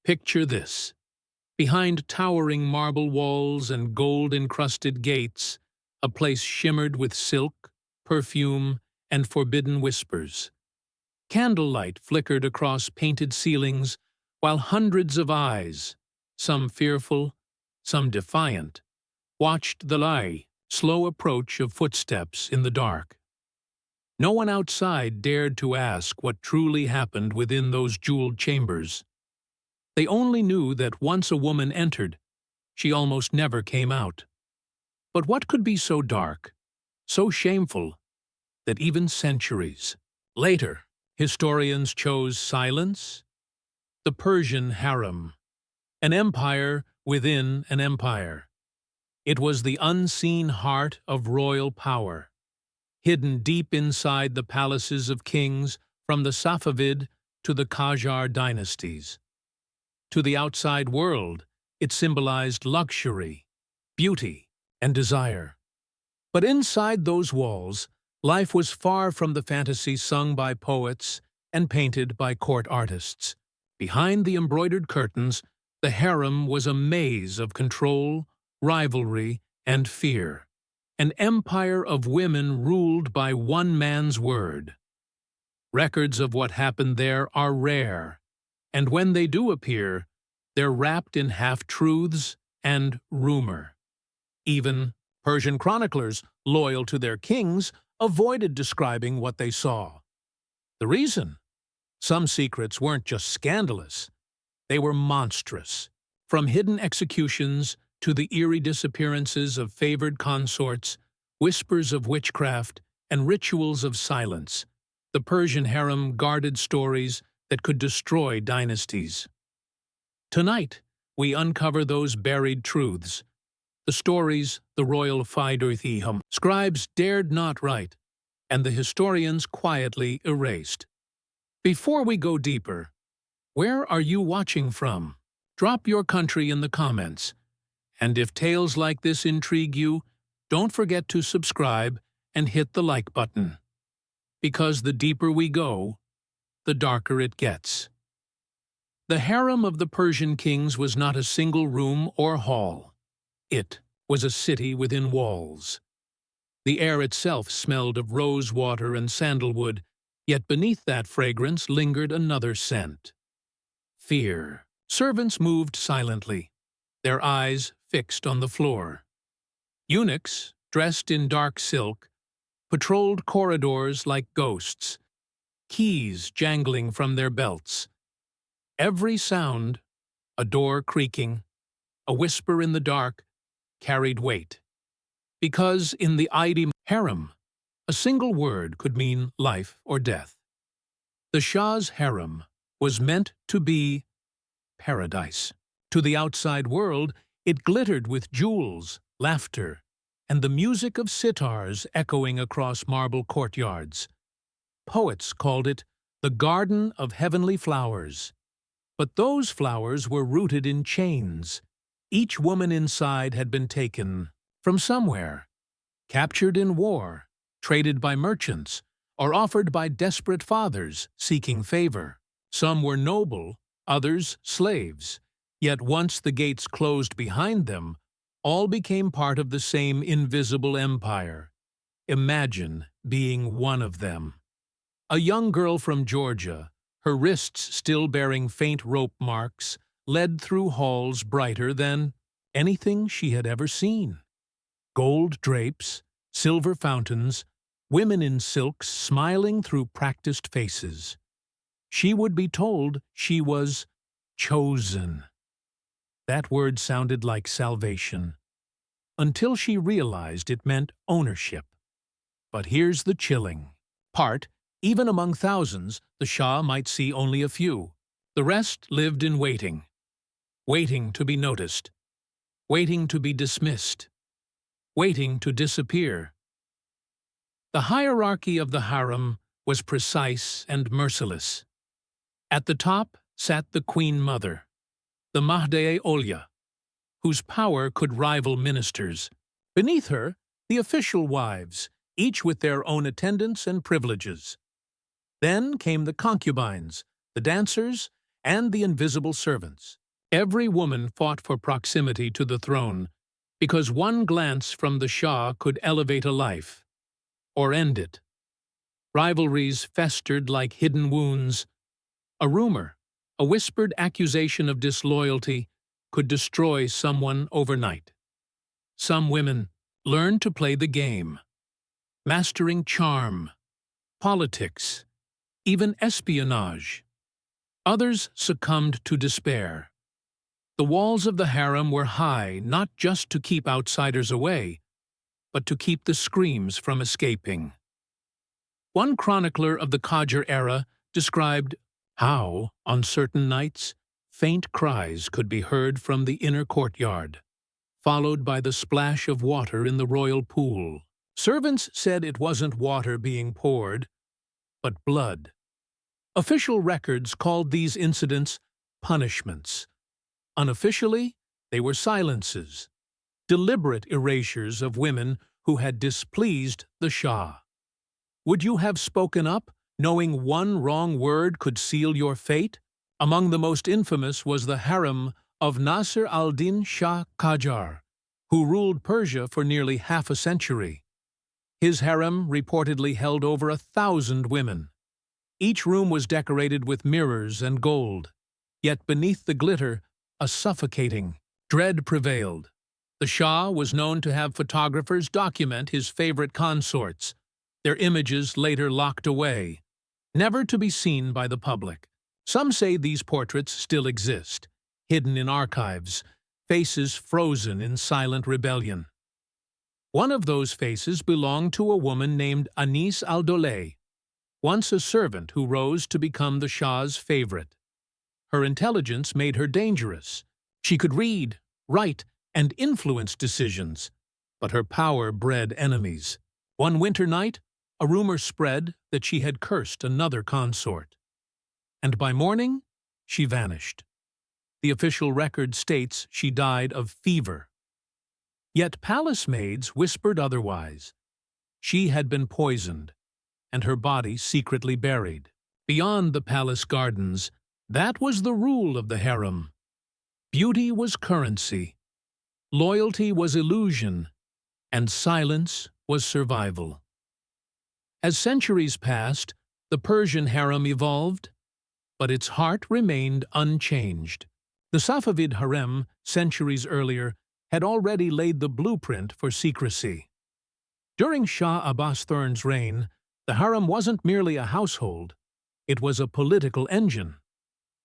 Picture this. Behind towering marble walls and gold-encrusted gates, a place shimmered with silk, perfume, and forbidden whispers. Candlelight flickered across painted ceilings, while hundreds of eyes, some fearful, some defiant, watched the slow approach of footsteps in the dark. No one outside dared to ask what truly happened within those jeweled chambers. They only knew that once a woman entered, she almost never came out. But what could be so dark, so shameful, that even centuries later, historians chose silence? The Persian Harem, an empire within an empire. It was the unseen heart of royal power, hidden deep inside the palaces of kings from the Safavid to the Qajar dynasties. To the outside world, it symbolized luxury, beauty, and desire. But inside those walls, life was far from the fantasy sung by poets and painted by court artists. Behind the embroidered curtains, the harem was a maze of control, rivalry, and fear. An empire of women ruled by one man's word. Records of what happened there are rare, and when they do appear, they're wrapped in half-truths and rumor. Even Persian chroniclers, loyal to their kings, avoided describing what they saw. The reason? Some secrets weren't just scandalous, they were monstrous. From hidden executions to the eerie disappearances of favored consorts, whispers of witchcraft, and rituals of silence, the Persian harem guarded stories that could destroy dynasties. Tonight, we uncover those buried truths, the stories the royal Fidurthiham scribes dared not write, and the historians quietly erased. Before we go deeper, where are you watching from? Drop your country in the comments. And if tales like this intrigue you, don't forget to subscribe and hit the like button. Because the deeper we go, the darker it gets. The harem of the Persian kings was not a single room or hall. It was a city within walls. The air itself smelled of rose water and sandalwood, yet beneath that fragrance lingered another scent. Fear. Servants moved silently, their eyes fixed on the floor. Eunuchs, dressed in dark silk, patrolled corridors like ghosts, keys jangling from their belts. Every sound, a door creaking, a whisper in the dark, carried weight. Because in the harem, a single word could mean life or death. The Shah's harem was meant to be paradise. To the outside world, it glittered with jewels, laughter, and the music of sitars echoing across marble courtyards. Poets called it the Garden of Heavenly Flowers. But those flowers were rooted in chains. Each woman inside had been taken from somewhere, captured in war, traded by merchants, or offered by desperate fathers seeking favor. Some were noble, others slaves. Yet once the gates closed behind them, all became part of the same invisible empire. Imagine being one of them. A young girl from Georgia, her wrists still bearing faint rope marks, led through halls brighter than anything she had ever seen. Gold drapes, silver fountains, women in silks smiling through practiced faces. She would be told she was chosen. That word sounded like salvation, until she realized it meant ownership. But here's the chilling part. Even among thousands, the Shah might see only a few. The rest lived in waiting. Waiting to be noticed. Waiting to be dismissed. Waiting to disappear. The hierarchy of the harem was precise and merciless. At the top sat the Queen Mother, the Mahde-e-Olya, whose power could rival ministers. Beneath her, the official wives, each with their own attendants and privileges. Then came the concubines, the dancers, and the invisible servants. Every woman fought for proximity to the throne, because one glance from the Shah could elevate a life, or end it. Rivalries festered like hidden wounds. A rumor, a whispered accusation of disloyalty, could destroy someone overnight. Some women learned to play the game, mastering charm, politics, even espionage. Others succumbed to despair. The walls of the harem were high not just to keep outsiders away, but to keep the screams from escaping. One chronicler of the Qajar era described how, on certain nights, faint cries could be heard from the inner courtyard, followed by the splash of water in the royal pool. Servants said it wasn't water being poured, but blood. Official records called these incidents punishments. Unofficially, they were silences, deliberate erasures of women who had displeased the Shah. Would you have spoken up, knowing one wrong word could seal your fate? Among the most infamous was the harem of Nasr al-Din Shah Qajar, who ruled Persia for nearly half a century. His harem reportedly held over 1,000 women. Each room was decorated with mirrors and gold, yet beneath the glitter, a suffocating dread prevailed. The Shah was known to have photographers document his favorite consorts, their images later locked away, never to be seen by the public. Some say these portraits still exist, hidden in archives, faces frozen in silent rebellion. One of those faces belonged to a woman named Anis al-Dowleh, once a servant who rose to become the Shah's favorite. Her intelligence made her dangerous. She could read, write, and influence decisions, but her power bred enemies. One winter night, a rumor spread that she had cursed another consort. And by morning, she vanished. The official record states she died of fever. Yet palace maids whispered otherwise. She had been poisoned, and her body secretly buried. Beyond the palace gardens, that was the rule of the harem. Beauty was currency, loyalty was illusion, and silence was survival. As centuries passed, the Persian harem evolved, but its heart remained unchanged. The Safavid harem, centuries earlier, had already laid the blueprint for secrecy. During Shah Abbas III's reign, the harem wasn't merely a household, it was a political engine.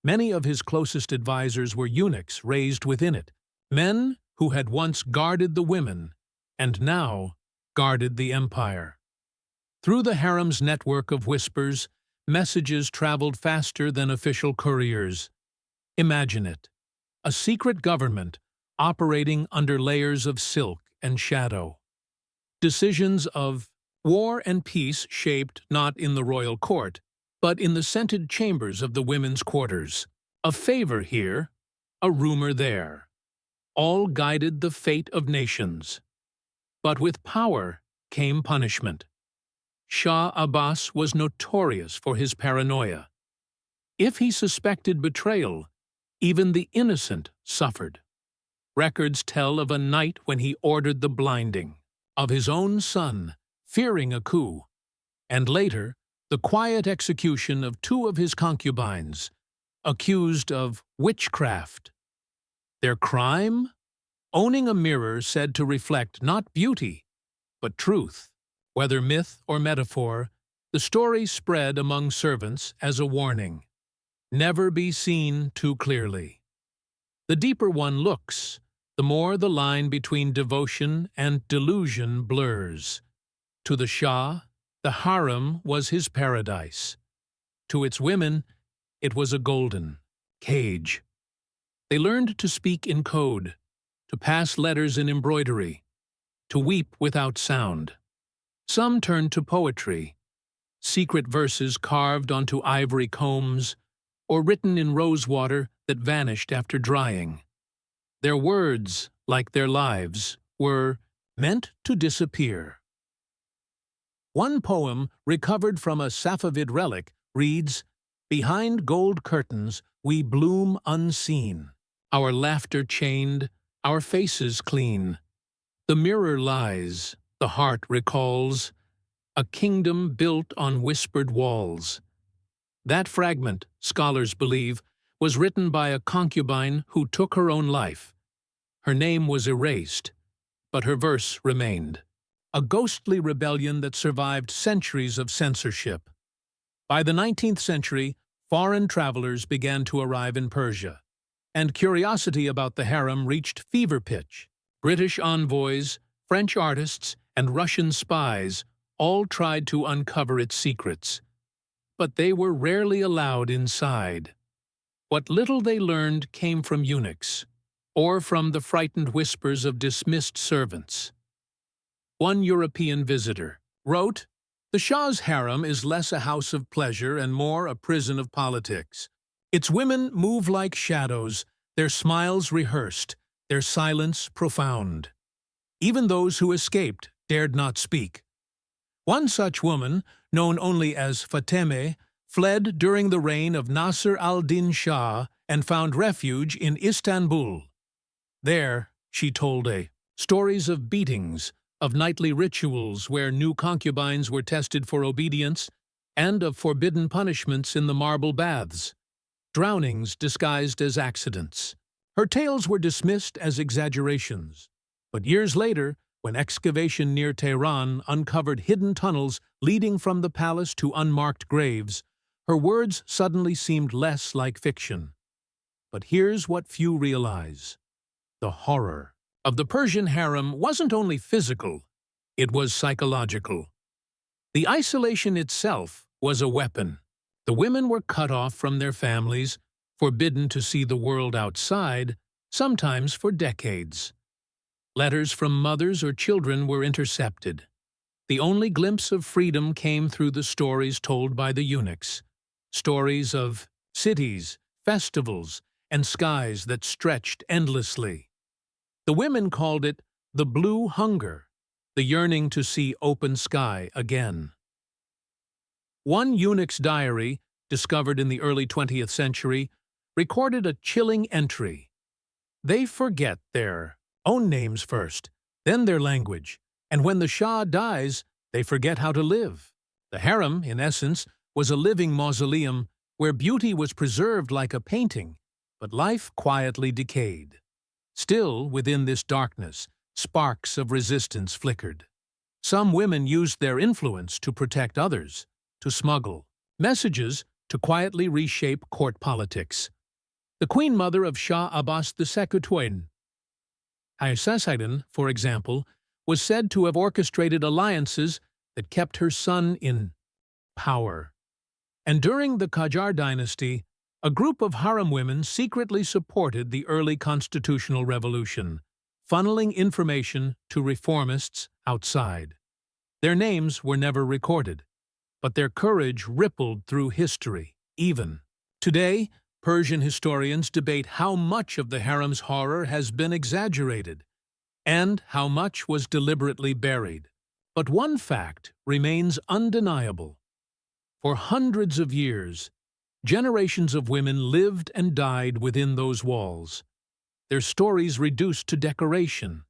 Many of his closest advisors were eunuchs raised within it, men who had once guarded the women and now guarded the empire. Through the harem's network of whispers, messages traveled faster than official couriers. Imagine it, a secret government operating under layers of silk and shadow. Decisions of war and peace shaped not in the royal court, but in the scented chambers of the women's quarters. A favor here, a rumor there. All guided the fate of nations. But with power came punishment. Shah Abbas was notorious for his paranoia. If he suspected betrayal, even the innocent suffered. Records tell of a night when he ordered the blinding of his own son, fearing a coup, and later the quiet execution of 2 of his concubines, accused of witchcraft. Their crime? Owning a mirror said to reflect not beauty, but truth. Whether myth or metaphor, the story spread among servants as a warning. Never be seen too clearly. The deeper one looks, the more the line between devotion and delusion blurs. To the Shah, the harem was his paradise. To its women, it was a golden cage. They learned to speak in code, to pass letters in embroidery, to weep without sound. Some turned to poetry, secret verses carved onto ivory combs, or written in rosewater that vanished after drying. Their words, like their lives, were meant to disappear. One poem, recovered from a Safavid relic, reads, "Behind gold curtains, we bloom unseen, our laughter chained, our faces clean. The mirror lies, the heart recalls, a kingdom built on whispered walls. That fragment, scholars believe, was written by a concubine who took her own life. Her name was erased, but her verse remained. A ghostly rebellion that survived centuries of censorship. By the 19th century, foreign travelers began to arrive in Persia, and curiosity about the harem reached fever pitch. British envoys, French artists, and Russian spies all tried to uncover its secrets, but they were rarely allowed inside. What little they learned came from eunuchs, or from the frightened whispers of dismissed servants. One European visitor wrote, "The Shah's harem is less a house of pleasure and more a prison of politics. Its women move like shadows, their smiles rehearsed, their silence profound. Even those who escaped dared not speak." One such woman, known only as Fatemeh, fled during the reign of Nasr al-Din Shah and found refuge in Istanbul. There, she told stories of beatings, of nightly rituals where new concubines were tested for obedience, and of forbidden punishments in the marble baths, drownings disguised as accidents. Her tales were dismissed as exaggerations, but years later, when excavation near Tehran uncovered hidden tunnels leading from the palace to unmarked graves, her words suddenly seemed less like fiction. But here's what few realize. The horror of the Persian harem wasn't only physical, it was psychological. The isolation itself was a weapon. The women were cut off from their families, forbidden to see the world outside, sometimes for decades. Letters from mothers or children were intercepted. The only glimpse of freedom came through the stories told by the eunuchs, stories of cities, festivals, and skies that stretched endlessly. The women called it the blue hunger, the yearning to see open sky again. One eunuch's diary, discovered in the early 20th century, recorded a chilling entry. They forget their own names first, then their language, and when the Shah dies, they forget how to live. The harem, in essence, was a living mausoleum where beauty was preserved like a painting, but life quietly decayed. Still, within this darkness, sparks of resistance flickered. Some women used their influence to protect others, to smuggle messages, to quietly reshape court politics. The Queen Mother of Shah Abbas II, Hayassaiden, for example, was said to have orchestrated alliances that kept her son in power. And during the Qajar dynasty, a group of harem women secretly supported the early constitutional revolution, funneling information to reformists outside. Their names were never recorded, but their courage rippled through history, even today. Persian historians debate how much of the harem's horror has been exaggerated and how much was deliberately buried. But one fact remains undeniable. For hundreds of years, generations of women lived and died within those walls, their stories reduced to decoration,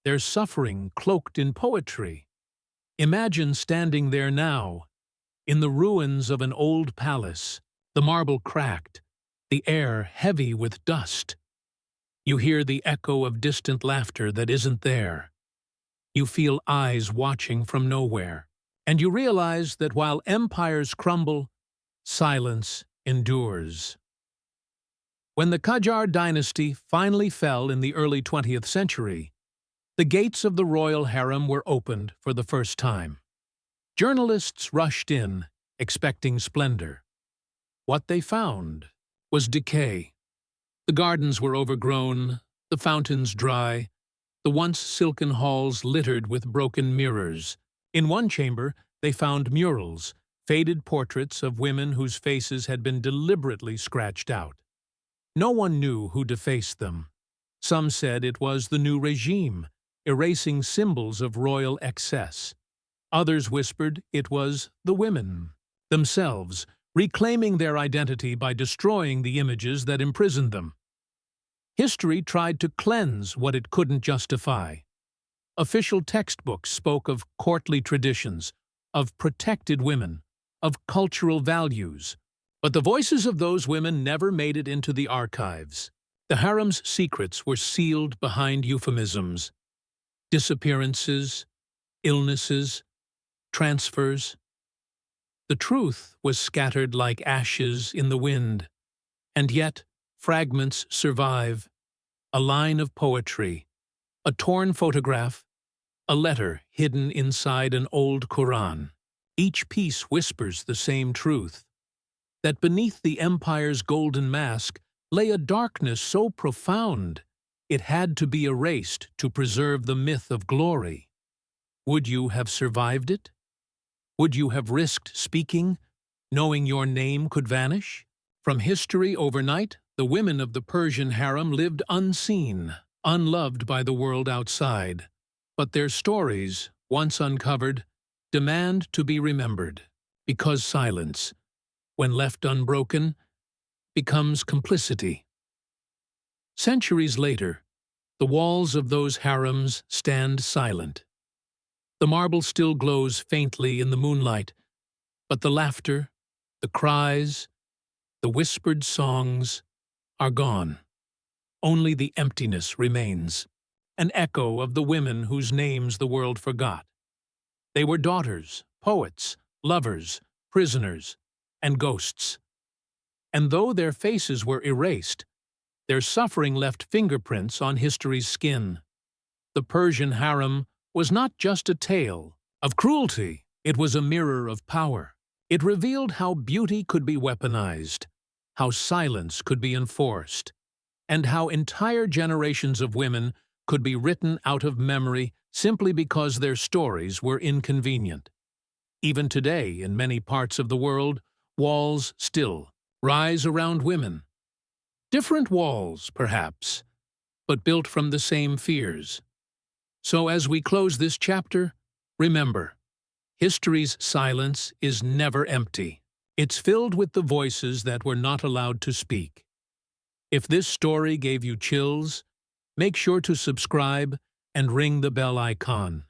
their suffering cloaked in poetry. Imagine standing there now, in the ruins of an old palace, the marble cracked, the air heavy with dust. You hear the echo of distant laughter that isn't there. You feel eyes watching from nowhere, and you realize that while empires crumble, silence endures. When the Qajar dynasty finally fell in the early 20th century, the gates of the royal harem were opened for the first time. Journalists rushed in, expecting splendor. What they found was decay. The gardens were overgrown, the fountains dry, the once silken halls littered with broken mirrors. In one chamber, they found murals, faded portraits of women whose faces had been deliberately scratched out. No one knew who defaced them. Some said it was the new regime, erasing symbols of royal excess. Others whispered it was the women themselves, reclaiming their identity by destroying the images that imprisoned them. History tried to cleanse what it couldn't justify. Official textbooks spoke of courtly traditions, of protected women, of cultural values, but the voices of those women never made it into the archives. The harem's secrets were sealed behind euphemisms. Disappearances, illnesses, transfers. The truth was scattered like ashes in the wind, and yet fragments survive. A line of poetry, a torn photograph, a letter hidden inside an old Quran. Each piece whispers the same truth, that beneath the empire's golden mask lay a darkness so profound it had to be erased to preserve the myth of glory. Would you have survived it? Would you have risked speaking, knowing your name could vanish? From history overnight, the women of the Persian harem lived unseen, unloved by the world outside. But their stories, once uncovered, demand to be remembered, because silence, when left unbroken, becomes complicity. Centuries later, the walls of those harems stand silent. The marble still glows faintly in the moonlight, but the laughter, the cries, the whispered songs are gone. Only the emptiness remains, an echo of the women whose names the world forgot. They were daughters, poets, lovers, prisoners, and ghosts. And though their faces were erased, their suffering left fingerprints on history's skin. The Persian harem was not just a tale of cruelty, it was a mirror of power. It revealed how beauty could be weaponized, how silence could be enforced, and how entire generations of women could be written out of memory simply because their stories were inconvenient. Even today, in many parts of the world, walls still rise around women. Different walls, perhaps, but built from the same fears. So as we close this chapter, remember, history's silence is never empty. It's filled with the voices that were not allowed to speak. If this story gave you chills, make sure to subscribe and ring the bell icon.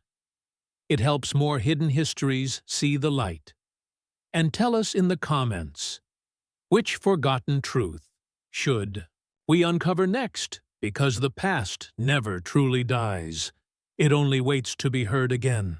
It helps more hidden histories see the light. And tell us in the comments, which forgotten truth should we uncover next? Because the past never truly dies. It only waits to be heard again.